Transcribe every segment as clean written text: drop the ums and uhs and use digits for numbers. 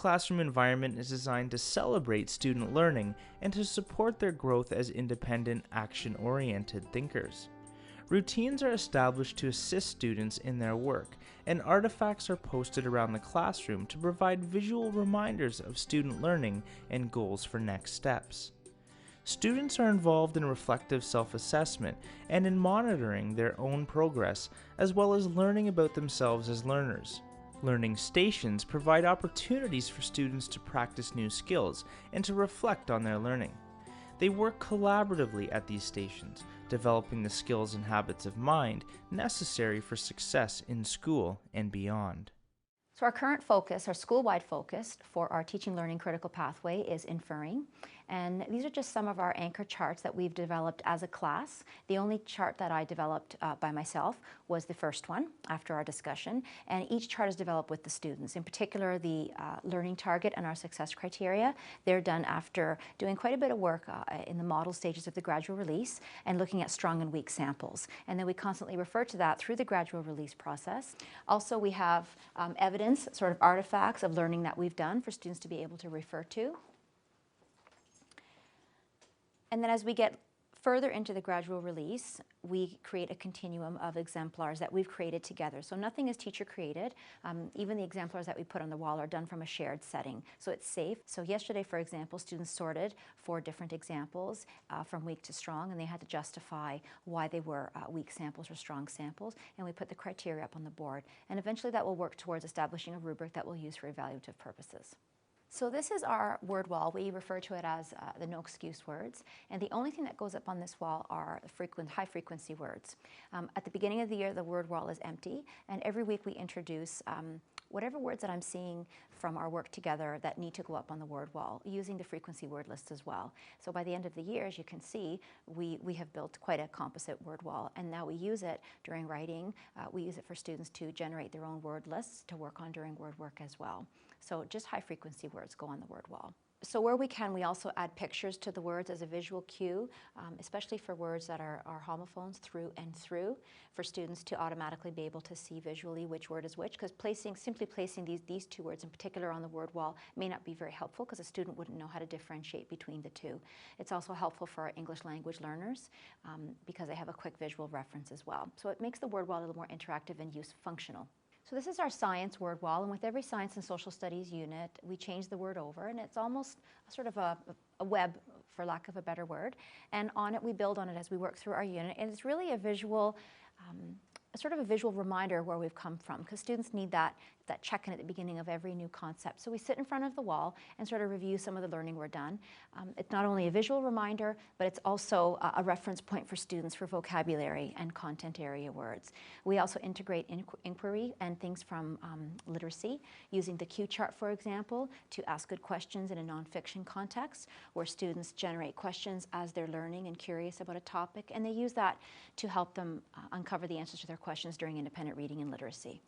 classroom environment is designed to celebrate student learning and to support their growth as independent, action-oriented thinkers. Routines are established to assist students in their work, and artifacts are posted around the classroom to provide visual reminders of student learning and goals for next steps. Students are involved in reflective self-assessment and in monitoring their own progress, as well as learning about themselves as learners. Learning stations provide opportunities for students to practice new skills and to reflect on their learning. They work collaboratively at these stations, developing the skills and habits of mind necessary for success in school and beyond. So our current focus, our school-wide focus for our teaching learning critical pathway is inferring. And these are just some of our anchor charts that we've developed as a class. The only chart that I developed by myself was the first one after our discussion. And each chart is developed with the students. In particular, the learning target and our success criteria, they're done after doing quite a bit of work in the model stages of the gradual release and looking at strong and weak samples. And then we constantly refer to that through the gradual release process. Also, we have evidence, sort of artifacts of learning that we've done for students to be able to refer to. And then as we get further into the gradual release, we create a continuum of exemplars that we've created together. So nothing is teacher created. Even the exemplars that we put on the wall are done from a shared setting. So it's safe. So yesterday, for example, students sorted 4 different examples from weak to strong, and they had to justify why they were weak samples or strong samples. And we put the criteria up on the board. And eventually that will work towards establishing a rubric that we'll use for evaluative purposes. So this is our word wall. We refer to it as the no excuse words. And the only thing that goes up on this wall are high frequency words. At the beginning of the year, the word wall is empty. And every week we introduce whatever words that I'm seeing from our work together that need to go up on the word wall, using the frequency word list as well. So by the end of the year, as you can see, we have built quite a composite word wall. And now we use it during writing. We use it for students to generate their own word lists to work on during word work as well. So just high frequency words go on the word wall. So where we can, we also add pictures to the words as a visual cue, especially for words that are homophones, through and through, for students to automatically be able to see visually which word is which, because simply placing these 2 words in particular on the word wall may not be very helpful because a student wouldn't know how to differentiate between the 2. It's also helpful for our English language learners because they have a quick visual reference as well. So it makes the word wall a little more interactive and functional. So this is our science word wall, and with every science and social studies unit, we change the word over, and it's almost sort of a web, for lack of a better word. And on it, we build on it as we work through our unit, and it's really a visual, sort of a visual reminder where we've come from, because students need that check-in at the beginning of every new concept. So we sit in front of the wall and sort of review some of the learning we're done. It's not only a visual reminder, but it's also a reference point for students for vocabulary and content area words. We also integrate inquiry and things from literacy, using the cue chart, for example, to ask good questions in a nonfiction context, where students generate questions as they're learning and curious about a topic, and they use that to help them uncover the answers to their questions during independent reading and literacy.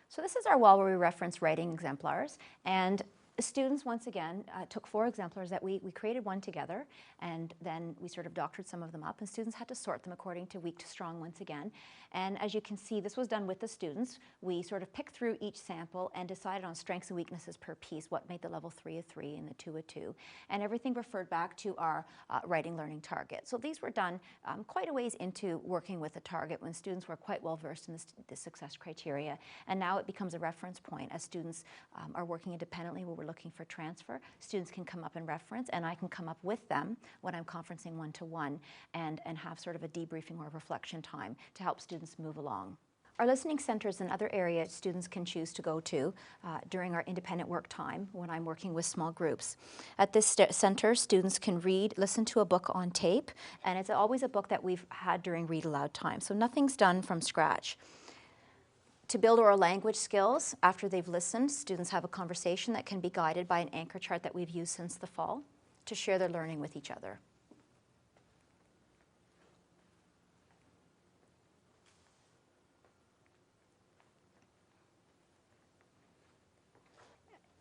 So this is our wall where we reference writing exemplars, and students, once again, took 4 exemplars that we created one together, and then we sort of doctored some of them up, and students had to sort them according to weak to strong once again. And as you can see, this was done with the students. We sort of picked through each sample and decided on strengths and weaknesses per piece, what made the level 3 a 3 and the 2 a 2. And everything referred back to our writing learning target. So these were done quite a ways into working with the target when students were quite well versed in the success criteria. And now it becomes a reference point as students are working independently where we're looking for transfer. Students can come up and reference, and I can come up with them when I'm conferencing one-to-one and have sort of a debriefing or reflection time to help students move along. Our listening center is another area students can choose to go to during our independent work time when I'm working with small groups. At this center, students can listen to a book on tape, and it's always a book that we've had during read aloud time, so nothing's done from scratch. To build oral language skills, after they've listened, students have a conversation that can be guided by an anchor chart that we've used since the fall to share their learning with each other.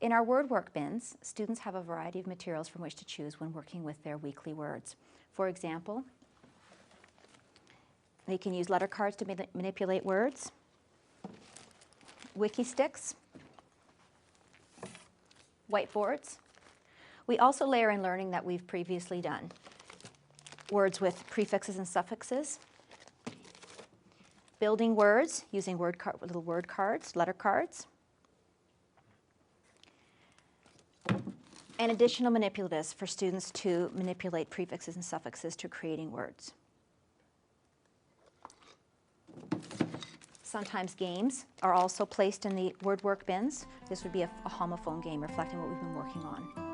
In our word work bins, students have a variety of materials from which to choose when working with their weekly words. For example, they can use letter cards to manipulate words, wiki sticks, whiteboards. We also layer in learning that we've previously done. Words with prefixes and suffixes. Building words using little word cards, letter cards. And additional manipulatives for students to manipulate prefixes and suffixes to creating words. Sometimes games are also placed in the word work bins. This would be a homophone game reflecting what we've been working on.